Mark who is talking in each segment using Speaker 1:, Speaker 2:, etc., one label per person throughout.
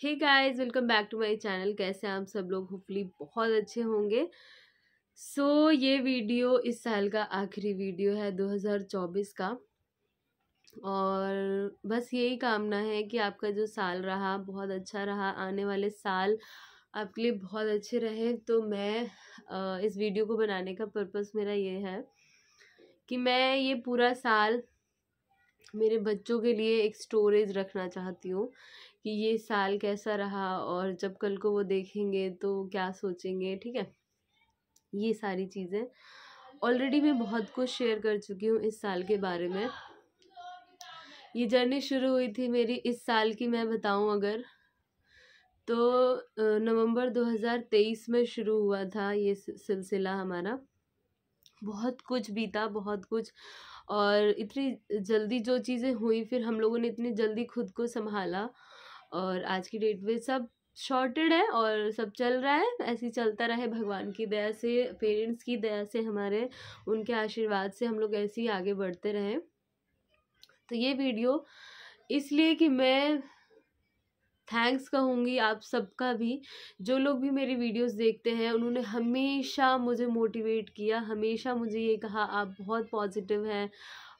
Speaker 1: Hey guys, welcome back to my channel. कैसे हैं आप सब लोग? होपफुली बहुत अच्छे होंगे। ये वीडियो इस साल का आखिरी वीडियो है 2024 का। और बस यही कामना है कि आपका जो साल रहा बहुत अच्छा रहा, आने वाले साल आपके लिए बहुत अच्छे रहे। तो मैं इस वीडियो को बनाने का पर्पस मेरा ये है कि मैं ये पूरा साल मेरे बच्चों के लिए एक स्टोरेज रखना चाहती हूँ कि ये साल कैसा रहा और जब कल को वो देखेंगे तो क्या सोचेंगे। ठीक है, ये सारी चीज़ें ऑलरेडी मैं बहुत कुछ शेयर कर चुकी हूँ इस साल के बारे में। ये जर्नी शुरू हुई थी मेरी इस साल की, मैं बताऊँ अगर तो नवंबर 2023 में शुरू हुआ था ये सिलसिला हमारा। बहुत कुछ बीता, बहुत कुछ, और इतनी जल्दी जो चीज़ें हुई, फिर हम लोगों ने इतनी जल्दी खुद को संभाला और आज की डेट में सब शॉर्टेड है और सब चल रहा है। ऐसे ही चलता रहे, भगवान की दया से, पेरेंट्स की दया से, हमारे उनके आशीर्वाद से हम लोग ऐसे ही आगे बढ़ते रहे। तो ये वीडियो इसलिए कि मैं थैंक्स कहूँगी आप सबका भी, जो लोग भी मेरी वीडियोस देखते हैं उन्होंने हमेशा मुझे मोटिवेट किया, हमेशा मुझे ये कहा आप बहुत पॉजिटिव हैं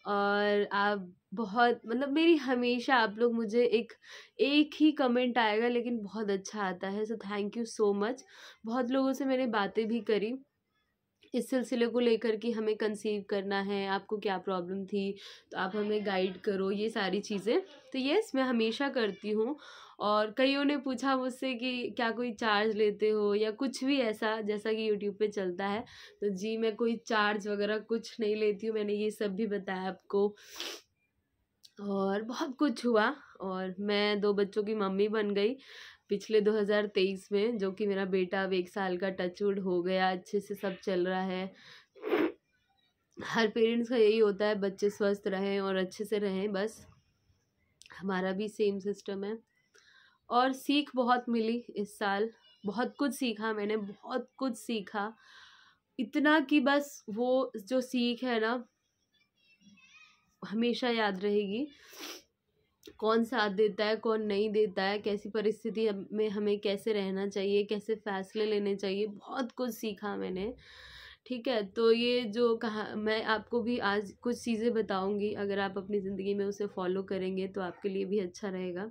Speaker 1: और आप बहुत, मतलब मेरी हमेशा आप लोग मुझे एक ही कमेंट आएगा लेकिन बहुत अच्छा आता है। So thank you so much. बहुत लोगों से मैंने बातें भी करी इस सिलसिले को लेकर कि हमें कंसीव करना है, आपको क्या प्रॉब्लम थी तो आप हमें गाइड करो, ये सारी चीज़ें। तो यस, मैं हमेशा करती हूँ। और कईयों ने पूछा मुझसे कि क्या कोई चार्ज लेते हो या कुछ भी ऐसा, जैसा कि यूट्यूब पे चलता है। तो जी, मैं कोई चार्ज वगैरह कुछ नहीं लेती हूँ, मैंने ये सब भी बताया आपको। और बहुत कुछ हुआ और मैं 2 बच्चों की मम्मी बन गई पिछले 2023 में, जो कि मेरा बेटा अब 1 साल का टचवुड हो गया, अच्छे से सब चल रहा है। हर पेरेंट्स का यही होता है, बच्चे स्वस्थ रहें और अच्छे से रहें, बस हमारा भी सेम सिस्टम है। और सीख बहुत मिली इस साल, बहुत कुछ सीखा मैंने, बहुत कुछ सीखा, इतना कि बस वो जो सीख है ना हमेशा याद रहेगी। कौन साथ देता है, कौन नहीं देता है, कैसी परिस्थिति में हमें कैसे रहना चाहिए, कैसे फैसले लेने चाहिए, बहुत कुछ सीखा मैंने। ठीक है, तो ये जो कहा, मैं आपको भी आज कुछ चीज़ें बताऊंगी, अगर आप अपनी ज़िंदगी में उसे फॉलो करेंगे तो आपके लिए भी अच्छा रहेगा।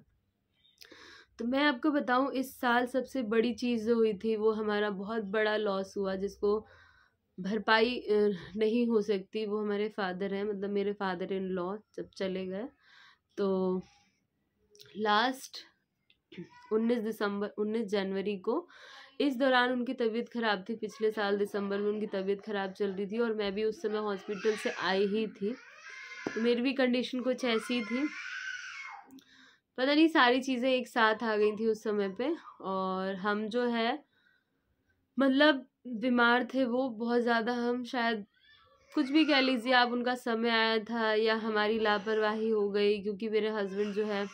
Speaker 1: तो मैं आपको बताऊं, इस साल सबसे बड़ी चीज़ जो हुई थी वो हमारा बहुत बड़ा लॉस हुआ, जिसको भरपाई नहीं हो सकती। वो हमारे फादर हैं, मतलब मेरे फादर इन लॉ जब चले गए तो लास्ट 19 जनवरी को, इस दौरान उनकी तबीयत ख़राब थी। पिछले साल दिसंबर में उनकी तबीयत ख़राब चल रही थी और मैं भी उस समय हॉस्पिटल से आई ही थी, तो मेरी भी कंडीशन कुछ ऐसी थी। पता नहीं सारी चीज़ें एक साथ आ गई थी उस समय पे, और हम जो है मतलब बीमार थे वो बहुत ज़्यादा। हम शायद कुछ भी कह लीजिए आप, उनका समय आया था या हमारी लापरवाही हो गई, क्योंकि मेरे हस्बैंड जो है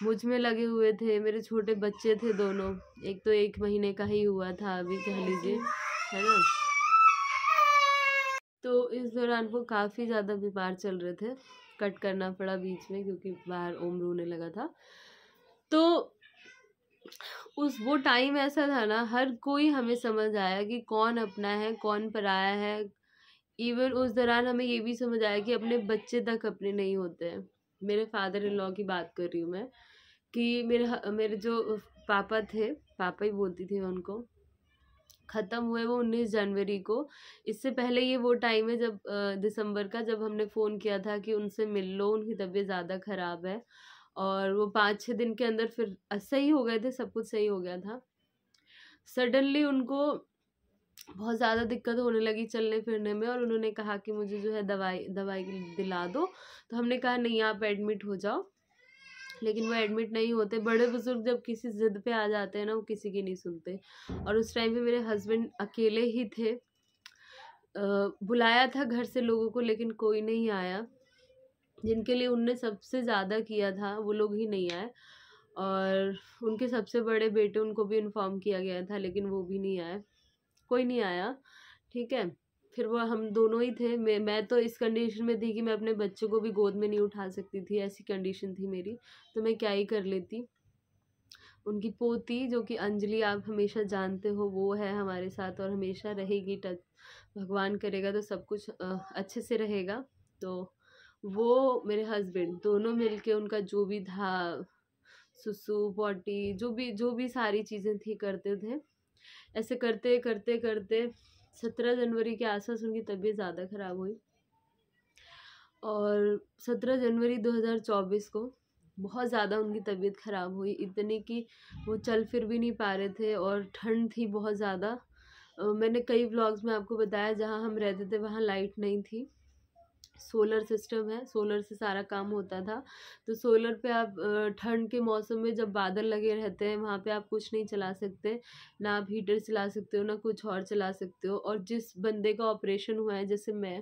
Speaker 1: मुझ में लगे हुए थे। मेरे छोटे बच्चे थे दोनों, एक तो 1 महीने का ही हुआ था अभी, कह लीजिए, है ना। तो इस दौरान वो काफ़ी ज़्यादा बीमार चल रहे थे, कट करना पड़ा बीच में क्योंकि बाहर ओम रोने लगा था। तो वो टाइम ऐसा था ना, हर कोई हमें समझ आया कि कौन अपना है कौन पराया है। इवन उस दौरान हमें ये भी समझ आया कि अपने बच्चे तक अपने नहीं होते हैं। मेरे फादर इन लॉ की बात कर रही हूँ मैं, कि मेरे जो पापा थे, पापा ही बोलती थी मैं उनको, ख़त्म हुए वो 19 जनवरी को। इससे पहले ये वो टाइम है जब दिसंबर का, जब हमने फ़ोन किया था कि उनसे मिल लो, उनकी तबीयत ज़्यादा ख़राब है। और वो 5-6 दिन के अंदर फिर सही हो गए थे, सब कुछ सही हो गया था। सडनली उनको बहुत ज़्यादा दिक्कत होने लगी चलने फिरने में, और उन्होंने कहा कि मुझे जो है दवाई दिला दो। तो हमने कहा नहीं, आप एडमिट हो जाओ। लेकिन वो एडमिट नहीं होते। बड़े बुजुर्ग जब किसी ज़िद पे आ जाते हैं ना, वो किसी की नहीं सुनते। और उस टाइम पे मेरे हस्बैंड अकेले ही थे। बुलाया था घर से लोगों को लेकिन कोई नहीं आया। जिनके लिए उनने सबसे ज़्यादा किया था वो लोग ही नहीं आए। और उनके सबसे बड़े बेटे, उनको भी इन्फॉर्म किया गया था लेकिन वो भी नहीं आए, कोई नहीं आया। ठीक है, फिर वो हम दोनों ही थे। मैं तो इस कंडीशन में थी कि मैं अपने बच्चों को भी गोद में नहीं उठा सकती थी, ऐसी कंडीशन थी मेरी, तो मैं क्या ही कर लेती। उनकी पोती जो कि अंजलि आप हमेशा जानते हो, वो है हमारे साथ और हमेशा रहेगी। टच भगवान करेगा तो सब कुछ अच्छे से रहेगा। तो वो मेरे हस्बैंड दोनों मिलके उनका जो भी था, सुसु पॉटी जो भी सारी चीज़ें थी करते थे। ऐसे करते करते करते 17 जनवरी के आसपास उनकी तबीयत ज़्यादा ख़राब हुई और 17 जनवरी 2024 को बहुत ज़्यादा उनकी तबीयत ख़राब हुई, इतनी कि वो चल फिर भी नहीं पा रहे थे और ठंड थी बहुत ज़्यादा। मैंने कई व्लॉग्स में आपको बताया, जहाँ हम रहते थे वहाँ लाइट नहीं थी। सोलर सिस्टम है, सोलर से सारा काम होता था। तो सोलर पे आप ठंड के मौसम में जब बादल लगे रहते हैं वहाँ पे आप कुछ नहीं चला सकते, ना आप हीटर चला सकते हो ना कुछ और चला सकते हो। और जिस बंदे का ऑपरेशन हुआ है, जैसे मैं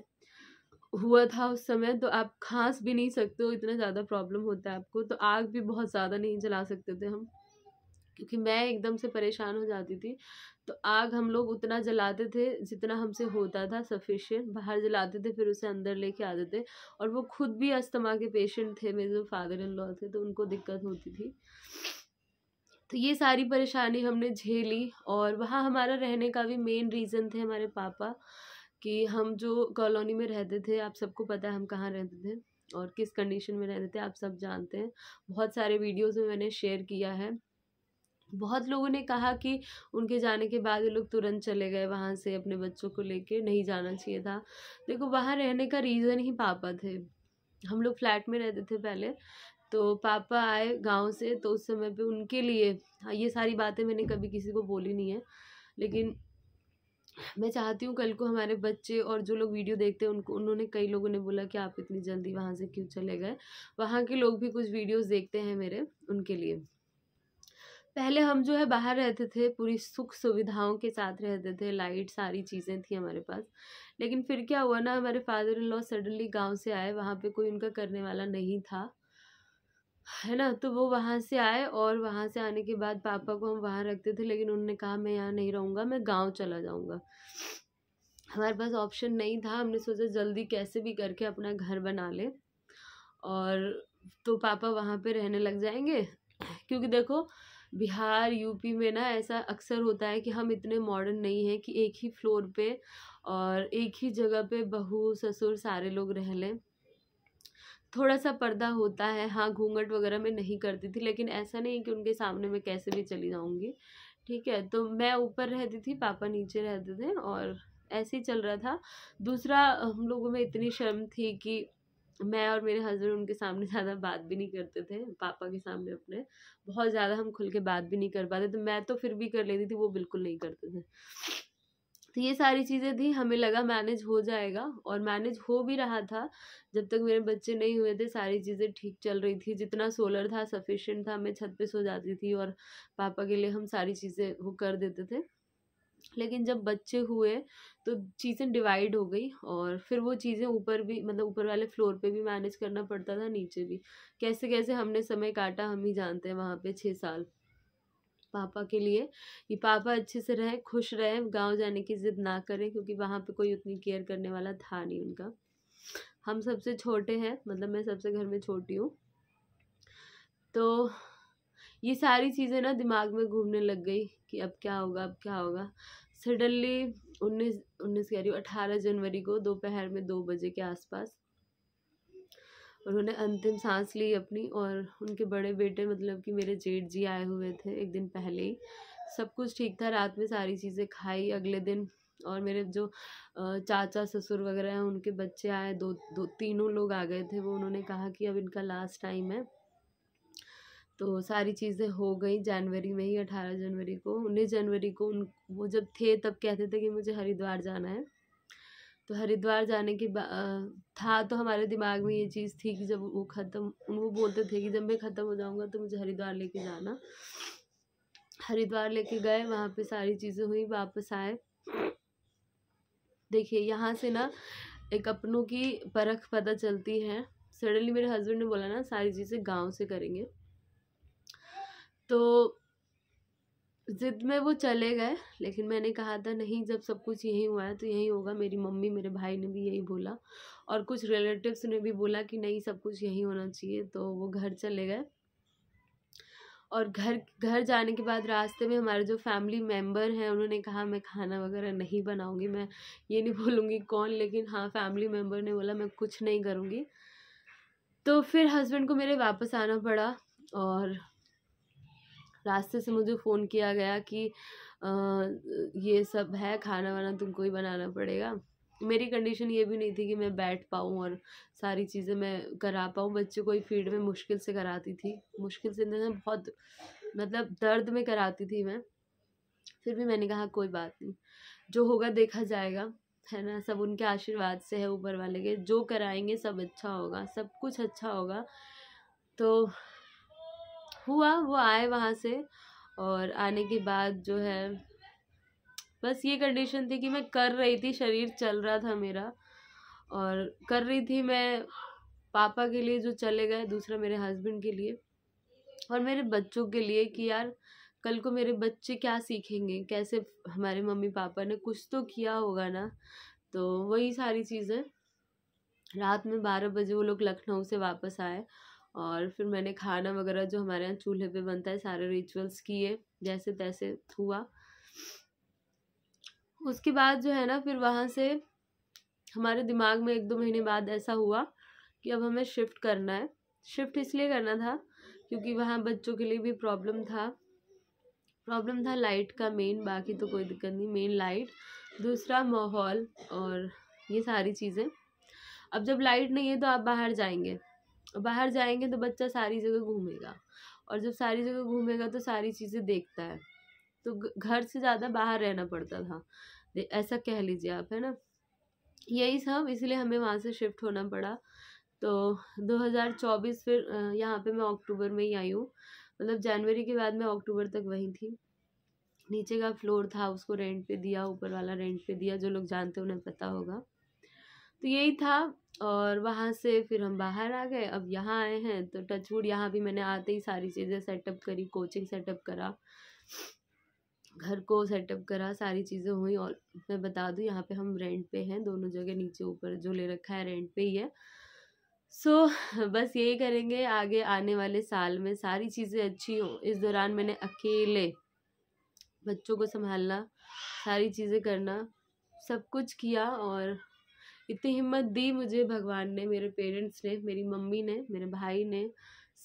Speaker 1: हुआ था उस समय, तो आप खांस भी नहीं सकते हो, इतना ज़्यादा प्रॉब्लम होता है आपको। तो आग भी बहुत ज़्यादा नहीं जला सकते थे हम, क्योंकि मैं एकदम से परेशान हो जाती थी। तो आग हम लोग उतना जलाते थे जितना हमसे होता था सफिशिएंट, बाहर जलाते थे फिर उसे अंदर लेके आते थे। और वो खुद भी अस्थमा के पेशेंट थे, मेरे जो फादर इन लॉ थे, तो उनको दिक्कत होती थी। तो ये सारी परेशानी हमने झेली। और वहाँ हमारा रहने का भी मेन रीज़न थे हमारे पापा, कि हम जो कॉलोनी में रहते थे, आप सबको पता है हम कहाँ रहते थे और किस कंडीशन में रहते थे, आप सब जानते हैं। बहुत सारे वीडियोज़ में मैंने शेयर किया है। बहुत लोगों ने कहा कि उनके जाने के बाद ये लोग तुरंत चले गए वहाँ से अपने बच्चों को लेके, नहीं जाना चाहिए था। देखो, वहाँ रहने का रीज़न ही पापा थे। हम लोग फ्लैट में रहते थे पहले, तो पापा आए गांव से, तो उस समय पे उनके लिए, हाँ, ये सारी बातें मैंने कभी किसी को बोली नहीं है, लेकिन मैं चाहती हूँ कल को हमारे बच्चे और जो लोग वीडियो देखते हैं उनको, उन्होंने कई लोगों ने बोला कि आप इतनी जल्दी वहाँ से क्यों चले गए। वहाँ के लोग भी कुछ वीडियोस देखते हैं मेरे, उनके लिए। पहले हम जो है बाहर रहते थे, पूरी सुख सुविधाओं के साथ रहते थे, लाइट सारी चीज़ें थी हमारे पास। लेकिन फिर क्या हुआ ना, हमारे फादर इन लॉ सडनली गाँव से आए, वहाँ पे कोई उनका करने वाला नहीं था, है ना। तो वो वहाँ से आए और वहाँ से आने के बाद पापा को हम वहाँ रखते थे, लेकिन उन्होंने कहा मैं यहाँ नहीं रहूँगा, मैं गाँव चला जाऊँगा। हमारे पास ऑप्शन नहीं था, हमने सोचा जल्दी कैसे भी करके अपना घर बना ले और तो पापा वहाँ पे रहने लग जाएंगे। क्योंकि देखो, बिहार यूपी में ना ऐसा अक्सर होता है कि हम इतने मॉडर्न नहीं हैं कि एक ही फ्लोर पे और एक ही जगह पे बहू ससुर सारे लोग रह लें। थोड़ा सा पर्दा होता है, हाँ, घूंघट वगैरह मैं नहीं करती थी, लेकिन ऐसा नहीं कि उनके सामने मैं कैसे भी चली जाऊंगी, ठीक है। तो मैं ऊपर रहती थी, पापा नीचे रहते थे और ऐसे ही चल रहा था। दूसरा, हम लोगों में इतनी शर्म थी कि मैं और मेरे हस्बैंड उनके सामने ज़्यादा बात भी नहीं करते थे, पापा के सामने अपने बहुत ज़्यादा हम खुल के बात भी नहीं कर पाते। तो मैं तो फिर भी कर लेती थी, वो बिल्कुल नहीं करते थे। तो ये सारी चीज़ें थी, हमें लगा मैनेज हो जाएगा और मैनेज हो भी रहा था। जब तक मेरे बच्चे नहीं हुए थे सारी चीज़ें ठीक चल रही थी, जितना सोलर था सफिशिएंट था, मैं छत पे सो जाती थी और पापा के लिए हम सारी चीज़ें वो कर देते थे। लेकिन जब बच्चे हुए तो चीज़ें डिवाइड हो गई और फिर वो चीज़ें ऊपर भी, मतलब ऊपर वाले फ्लोर पे भी मैनेज करना पड़ता था, नीचे भी। कैसे कैसे हमने समय काटा हम ही जानते हैं वहाँ पे 6 साल पापा के लिए, कि पापा अच्छे से रहें, खुश रहें, गाँव जाने की ज़िद ना करें, क्योंकि वहाँ पे कोई उतनी केयर करने वाला था नहीं उनका। हम सबसे छोटे हैं, मतलब मैं सबसे घर में छोटी हूँ। तो ये सारी चीज़ें ना दिमाग में घूमने लग गई कि अब क्या होगा, अब क्या होगा। सडनली 19 कह रही हूँ, 18 जनवरी को दोपहर में 2 बजे के आसपास उन्होंने अंतिम सांस ली अपनी। और उनके बड़े बेटे, मतलब कि मेरे जेठ जी, आए हुए थे एक दिन पहले ही। सब कुछ ठीक था, रात में सारी चीज़ें खाई अगले दिन। और मेरे जो चाचा ससुर वगैरह हैं उनके बच्चे आए, दो तीनों लोग आ गए थे। वो उन्होंने कहा कि अब इनका लास्ट टाइम है। तो सारी चीज़ें हो गई जनवरी में ही, 18 जनवरी को। 19 जनवरी को वो जब थे तब कहते थे कि मुझे हरिद्वार जाना है। तो हरिद्वार जाने के था, तो हमारे दिमाग में ये चीज़ थी कि जब वो बोलते थे कि जब मैं ख़त्म हो जाऊँगा तो मुझे हरिद्वार लेके जाना। हरिद्वार लेके गए, वहाँ पे सारी चीज़ें हुई, वापस आए। देखिए, यहाँ से ना एक अपनों की परख पता चलती है। सडनली मेरे हस्बैंड ने बोला ना सारी चीज़ें गाँव से करेंगे, तो ज़िद में वो चले गए। लेकिन मैंने कहा था नहीं, जब सब कुछ यहीं हुआ है तो यहीं होगा। मेरी मम्मी, मेरे भाई ने भी यही बोला और कुछ रिलेटिव्स ने भी बोला कि नहीं, सब कुछ यहीं होना चाहिए। तो वो घर चले गए और घर घर जाने के बाद रास्ते में हमारे जो फैमिली मेम्बर हैं उन्होंने कहा मैं खाना वगैरह नहीं बनाऊंगी, मैं ये नहीं बोलूँगी कौन, लेकिन हाँ फैमिली मेम्बर ने बोला मैं कुछ नहीं करूँगी। तो फिर हस्बैंड को मेरे वापस आना पड़ा और रास्ते से मुझे फ़ोन किया गया कि ये सब है, खाना वाना तुमको ही बनाना पड़ेगा। मेरी कंडीशन ये भी नहीं थी कि मैं बैठ पाऊँ और सारी चीज़ें मैं करा पाऊँ। बच्चे को ही फीड में मुश्किल से कराती थी, मुश्किल से नहीं, बहुत मतलब दर्द में कराती थी मैं। फिर भी मैंने कहा कोई बात नहीं, जो होगा देखा जाएगा, है ना, सब उनके आशीर्वाद से है, ऊपर वाले के, जो कराएंगे सब अच्छा होगा, सब कुछ अच्छा होगा। तो हुआ, वो आए वहाँ से, और आने के बाद जो है बस ये कंडीशन थी कि मैं कर रही थी, शरीर चल रहा था मेरा, और कर रही थी मैं पापा के लिए जो चले गए, दूसरा मेरे हस्बैंड के लिए और मेरे बच्चों के लिए, कि यार कल को मेरे बच्चे क्या सीखेंगे, कैसे हमारे मम्मी पापा ने कुछ तो किया होगा ना। तो वही सारी चीज़ें, रात में 12 बजे वो लोग लखनऊ से वापस आए और फिर मैंने खाना वगैरह जो हमारे यहाँ चूल्हे पे बनता है सारे रिचुअल्स किए, जैसे तैसे हुआ। उसके बाद जो है ना, फिर वहाँ से हमारे दिमाग में 1-2 महीने बाद ऐसा हुआ कि अब हमें शिफ्ट करना है। शिफ्ट इसलिए करना था क्योंकि वहाँ बच्चों के लिए भी प्रॉब्लम था लाइट का मेन, बाकी तो कोई दिक्कत नहीं, मेन लाइट, दूसरा माहौल और ये सारी चीज़ें। अब जब लाइट नहीं है तो आप बाहर जाएंगे तो बच्चा सारी जगह घूमेगा, और जब सारी जगह घूमेगा तो सारी चीज़ें देखता है, तो घर से ज़्यादा बाहर रहना पड़ता था, ऐसा कह लीजिए आप, है ना। यही सब, इसलिए हमें वहाँ से शिफ्ट होना पड़ा। तो 2024 फिर यहाँ पे मैं अक्टूबर में ही आई हूँ, मतलब जनवरी के बाद मैं अक्टूबर तक वहीं थी। नीचे का फ्लोर था उसको रेंट पे दिया, ऊपर वाला रेंट पे दिया, जो लोग जानते हैं उन्हें पता होगा। तो यही था, और वहाँ से फिर हम बाहर आ गए, अब यहाँ आए हैं। तो टचवुड यहाँ भी मैंने आते ही सारी चीज़ें सेटअप करी, कोचिंग सेटअप करा, घर को सेटअप करा, सारी चीज़ें हुई। और मैं बता दूँ यहाँ पे हम रेंट पे हैं, दोनों जगह नीचे ऊपर जो ले रखा है रेंट पे ही है। बस यही करेंगे आगे आने वाले साल में, सारी चीज़ें अच्छी हों। इस दौरान मैंने अकेले बच्चों को संभालना, सारी चीज़ें करना, सब कुछ किया, और इतनी हिम्मत दी मुझे भगवान ने, मेरे पेरेंट्स ने, मेरी मम्मी ने, मेरे भाई ने,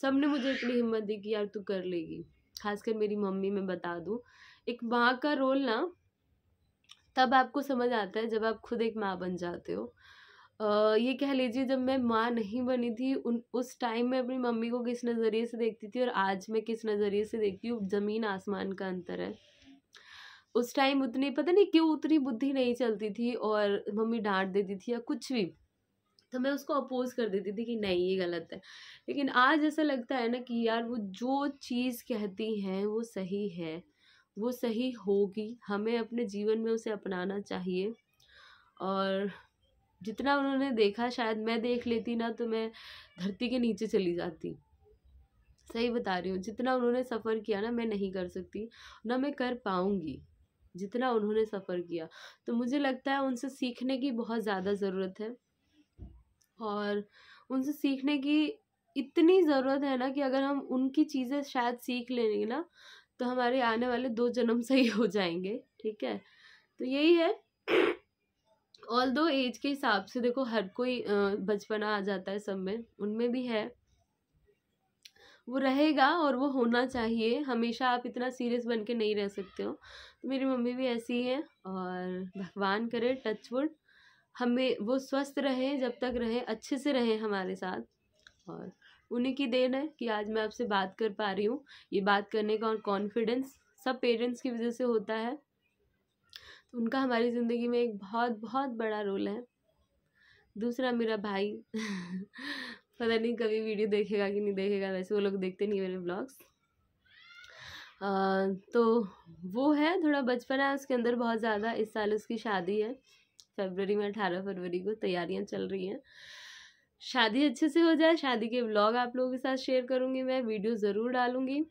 Speaker 1: सब ने मुझे इतनी हिम्मत दी कि यार तू कर लेगी। खासकर मेरी मम्मी, मैं बता दूँ, एक माँ का रोल ना तब आपको समझ आता है जब आप खुद एक माँ बन जाते हो। ये कह लीजिए, जब मैं माँ नहीं बनी थी उस टाइम में अपनी मम्मी को किस नज़रिए से देखती थी और आज मैं किस नज़रिए से देखती हूँ, ज़मीन आसमान का अंतर है। उस टाइम उतनी, पता नहीं क्यों, उतनी बुद्धि नहीं चलती थी, और मम्मी डांट देती थी या कुछ भी, तो मैं उसको अपोज कर देती थी कि नहीं ये गलत है। लेकिन आज ऐसा लगता है ना कि यार वो जो चीज़ कहती हैं वो सही है, वो सही होगी, हमें अपने जीवन में उसे अपनाना चाहिए। और जितना उन्होंने देखा, शायद मैं देख लेती ना तो मैं धरती के नीचे चली जाती। सही बता रही हूँ, जितना उन्होंने सफ़र किया ना मैं नहीं कर सकती, ना मैं कर पाऊँगी जितना उन्होंने सफ़र किया। तो मुझे लगता है उनसे सीखने की बहुत ज़्यादा ज़रूरत है, और उनसे सीखने की इतनी ज़रूरत है ना कि अगर हम उनकी चीज़ें शायद सीख लेंगे ना तो हमारे आने वाले 2 जन्म सही हो जाएंगे, ठीक है। तो यही है। ऑल दो एज के हिसाब से देखो, हर कोई बचपना आ जाता है सब में, उनमें भी है, वो रहेगा और वो होना चाहिए। हमेशा आप इतना सीरियस बन के नहीं रह सकते हो। तो मेरी मम्मी भी ऐसी ही है, और भगवान करे टचवुड हमें वो स्वस्थ रहे, जब तक रहे अच्छे से रहे हमारे साथ, और उन्हीं की देन है कि आज मैं आपसे बात कर पा रही हूँ। ये बात करने का कॉन्फिडेंस सब पेरेंट्स की वजह से होता है, तो उनका हमारी ज़िंदगी में एक बहुत बहुत बड़ा रोल है। दूसरा मेरा भाई पता नहीं कभी वीडियो देखेगा कि नहीं देखेगा, वैसे वो लोग देखते नहीं मेरे ब्लॉग्स। तो वो है, थोड़ा बचपना है उसके अंदर बहुत ज़्यादा। इस साल उसकी शादी है फरवरी में, 18 फरवरी को तैयारियां चल रही हैं। शादी अच्छे से हो जाए, शादी के व्लॉग आप लोगों के साथ शेयर करूँगी, मैं वीडियो ज़रूर डालूँगी।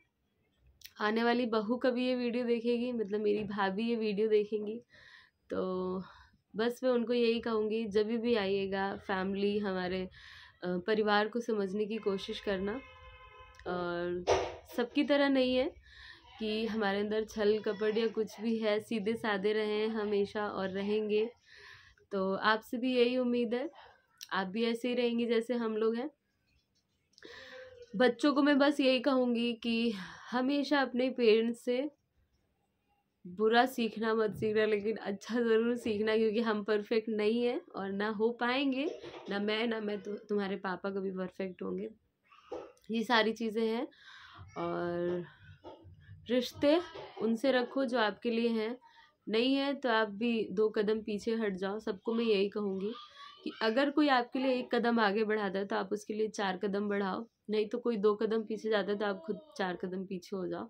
Speaker 1: आने वाली बहू कभी ये वीडियो देखेगी, मतलब मेरी भाभी ये वीडियो देखेंगी, तो बस मैं उनको यही कहूँगी, जब भी आइएगा फैमिली, हमारे परिवार को समझने की कोशिश करना, और सबकी तरह नहीं है कि हमारे अंदर छल कपट या कुछ भी है, सीधे साधे रहें हमेशा और रहेंगे। तो आपसे भी यही उम्मीद है, आप भी ऐसे ही रहेंगे जैसे हम लोग हैं। बच्चों को मैं बस यही कहूँगी कि हमेशा अपने पेरेंट्स से बुरा सीखना मत सीखना, लेकिन अच्छा ज़रूर सीखना, क्योंकि हम परफेक्ट नहीं है और ना हो पाएंगे। ना मैं तो तुम्हारे पापा कभी परफेक्ट होंगे। ये सारी चीज़ें हैं। और रिश्ते उनसे रखो जो आपके लिए हैं, नहीं है तो आप भी 2 कदम पीछे हट जाओ। सबको मैं यही कहूँगी कि अगर कोई आपके लिए 1 कदम आगे बढ़ाता है तो आप उसके लिए 4 कदम बढ़ाओ, नहीं तो कोई 2 कदम पीछे जाता है तो आप खुद 4 कदम पीछे हो जाओ।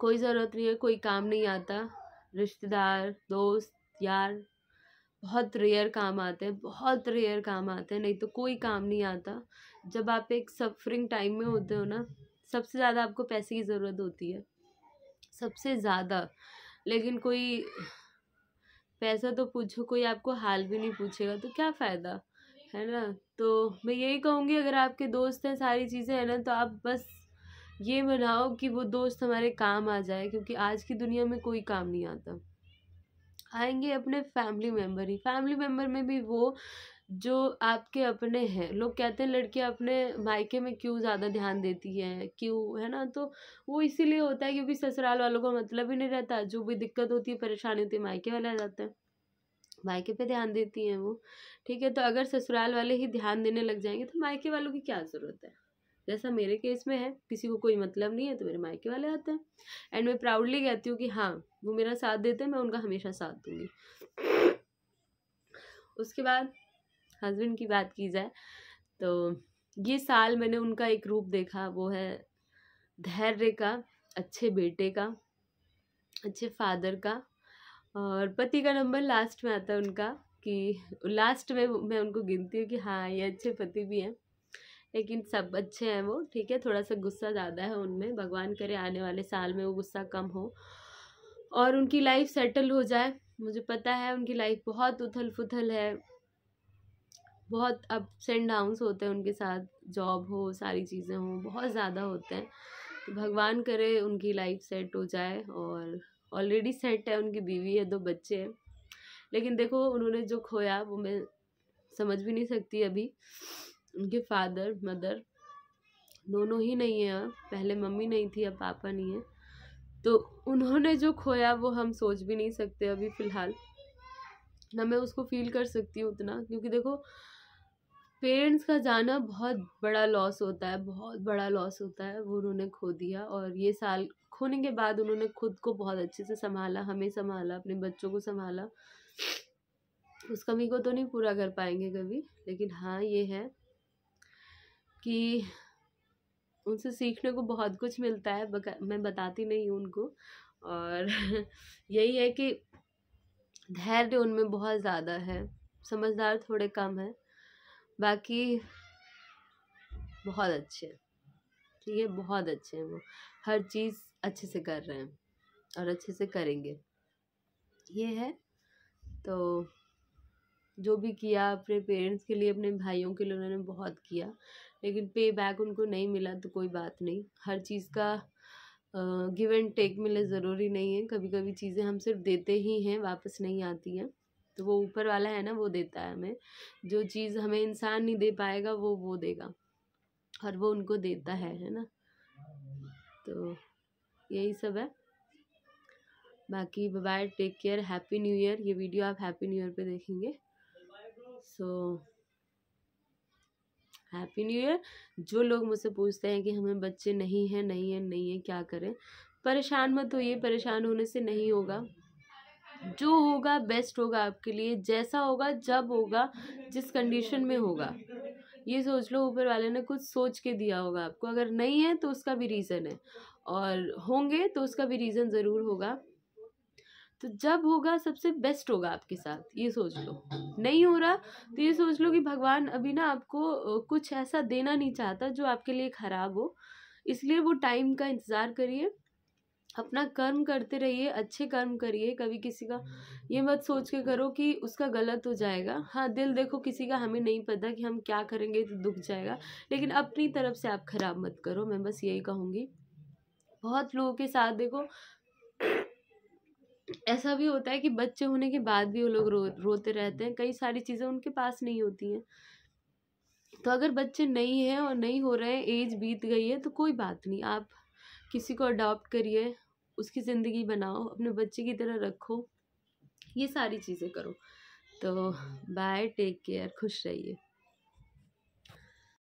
Speaker 1: कोई ज़रूरत नहीं है, कोई काम नहीं आता। रिश्तेदार, दोस्त, यार बहुत रेयर काम आते हैं, बहुत रेयर काम आते हैं, नहीं तो कोई काम नहीं आता। जब आप एक सफरिंग टाइम में होते हो ना, सबसे ज़्यादा आपको पैसे की ज़रूरत होती है, सबसे ज़्यादा। लेकिन कोई पैसा तो पूछो, कोई आपको हाल भी नहीं पूछेगा, तो क्या फ़ायदा, है ना। तो मैं यही कहूँगी, अगर आपके दोस्त हैं, सारी चीज़ें हैं ना, तो आप बस ये बनाओ कि वो दोस्त हमारे काम आ जाए, क्योंकि आज की दुनिया में कोई काम नहीं आता। आएंगे अपने फैमिली मेम्बर ही, फैमिली मेम्बर में भी वो जो आपके अपने हैं। लोग कहते हैं लड़कियां अपने मायके में क्यों ज़्यादा ध्यान देती हैं, क्यों, है ना। तो वो इसीलिए होता है क्योंकि ससुराल वालों को मतलब ही नहीं रहता। जो भी दिक्कत होती है, परेशानी होती है, मायके वाले आ जाते हैं, मायके पे ध्यान देती हैं वो। ठीक है, तो अगर ससुराल वाले ही ध्यान देने लग जाएंगे तो मायके वालों की क्या ज़रूरत है। जैसा मेरे केस में है, किसी को कोई मतलब नहीं है तो मेरे मायके वाले आते हैं। एंड मैं प्राउडली कहती हूँ कि हाँ, वो मेरा साथ देते हैं, मैं उनका हमेशा साथ दूंगी। उसके बाद हस्बैंड की बात की जाए तो ये साल मैंने उनका एक रूप देखा, वो है धैर्य का, अच्छे बेटे का, अच्छे फादर का। और पति का नंबर लास्ट में आता है उनका, कि लास्ट में मैं उनको गिनती हूँ कि हाँ ये अच्छे पति भी हैं। लेकिन सब अच्छे हैं वो, ठीक है। थोड़ा सा गुस्सा ज़्यादा है उनमें, भगवान करे आने वाले साल में वो गुस्सा कम हो और उनकी लाइफ सेटल हो जाए। मुझे पता है उनकी लाइफ बहुत उथल पुथल है, बहुत अप्स एंड डाउन्स होते हैं उनके साथ, जॉब हो, सारी चीज़ें हों, बहुत ज़्यादा होते हैं। तो भगवान करे उनकी लाइफ सेट हो जाए। और ऑलरेडी सेट है, उनकी बीवी है, 2 बच्चे हैं। लेकिन देखो उन्होंने जो खोया वो मैं समझ भी नहीं सकती अभी। उनके फादर मदर दोनों ही नहीं है अब, पहले मम्मी नहीं थी, अब पापा नहीं है। तो उन्होंने जो खोया वो हम सोच भी नहीं सकते अभी फ़िलहाल, ना मैं उसको फील कर सकती हूँ उतना। क्योंकि देखो पेरेंट्स का जाना बहुत बड़ा लॉस होता है, बहुत बड़ा लॉस होता है। वो उन्होंने खो दिया और ये साल खोने के बाद उन्होंने खुद को बहुत अच्छे से संभाला, हमें संभाला, अपने बच्चों को संभाला। उस कमी को तो नहीं पूरा कर पाएंगे कभी, लेकिन हाँ ये है कि उनसे सीखने को बहुत कुछ मिलता है, मैं बताती नहीं हूँ उनको। और यही है कि धैर्य उनमें बहुत ज़्यादा है, समझदार थोड़े कम है, बाकी बहुत अच्छे हैं, ठीक है, बहुत अच्छे हैं। वो हर चीज़ अच्छे से कर रहे हैं और अच्छे से करेंगे, ये है। तो जो भी किया अपने पेरेंट्स के लिए, अपने भाइयों के लिए उन्होंने बहुत किया, लेकिन पे बैक उनको नहीं मिला तो कोई बात नहीं। हर चीज़ का गिव एंड टेक मिले ज़रूरी नहीं है। कभी कभी चीज़ें हम सिर्फ देते ही हैं, वापस नहीं आती हैं। तो वो ऊपर वाला है ना, वो देता है हमें। जो चीज़ हमें इंसान नहीं दे पाएगा वो देगा, और वो उनको देता है ना। तो यही सब है। बाकी bye bye, take care, happy new year. ये वीडियो आप हैप्पी न्यू ईयर पे देखेंगे। So happy new year. जो लोग मुझसे पूछते हैं कि हमें बच्चे नहीं है, नहीं है, नहीं है, क्या करें, परेशान मत होइए, परेशान होने से नहीं होगा। जो होगा बेस्ट होगा आपके लिए, जैसा होगा, जब होगा, जिस कंडीशन में होगा, ये सोच लो ऊपर वाले ने कुछ सोच के दिया होगा आपको। अगर नहीं है तो उसका भी रीज़न है, और होंगे तो उसका भी रीज़न ज़रूर होगा। तो जब होगा सबसे बेस्ट होगा आपके साथ, ये सोच लो। नहीं हो रहा तो ये सोच लो कि भगवान अभी ना आपको कुछ ऐसा देना नहीं चाहता जो आपके लिए ख़राब हो, इसलिए वो टाइम का इंतज़ार करिए। अपना कर्म करते रहिए, अच्छे कर्म करिए, कभी किसी का ये मत सोच के करो कि उसका गलत हो जाएगा। हाँ, दिल देखो किसी का हमें नहीं पता कि हम क्या करेंगे तो दुख जाएगा, लेकिन अपनी तरफ से आप खराब मत करो, मैं बस यही कहूँगी। बहुत लोगों के साथ देखो ऐसा भी होता है कि बच्चे होने के बाद भी वो लोग रोते रहते हैं, कई सारी चीज़ें उनके पास नहीं होती हैं। तो अगर बच्चे नहीं हैं और नहीं हो रहे हैं, एज बीत गई है, तो कोई बात नहीं, आप किसी को अडॉप्ट करिए, उसकी ज़िंदगी बनाओ, अपने बच्चे की तरह रखो, ये सारी चीज़ें करो। तो बाय, टेक केयर, खुश रहिए।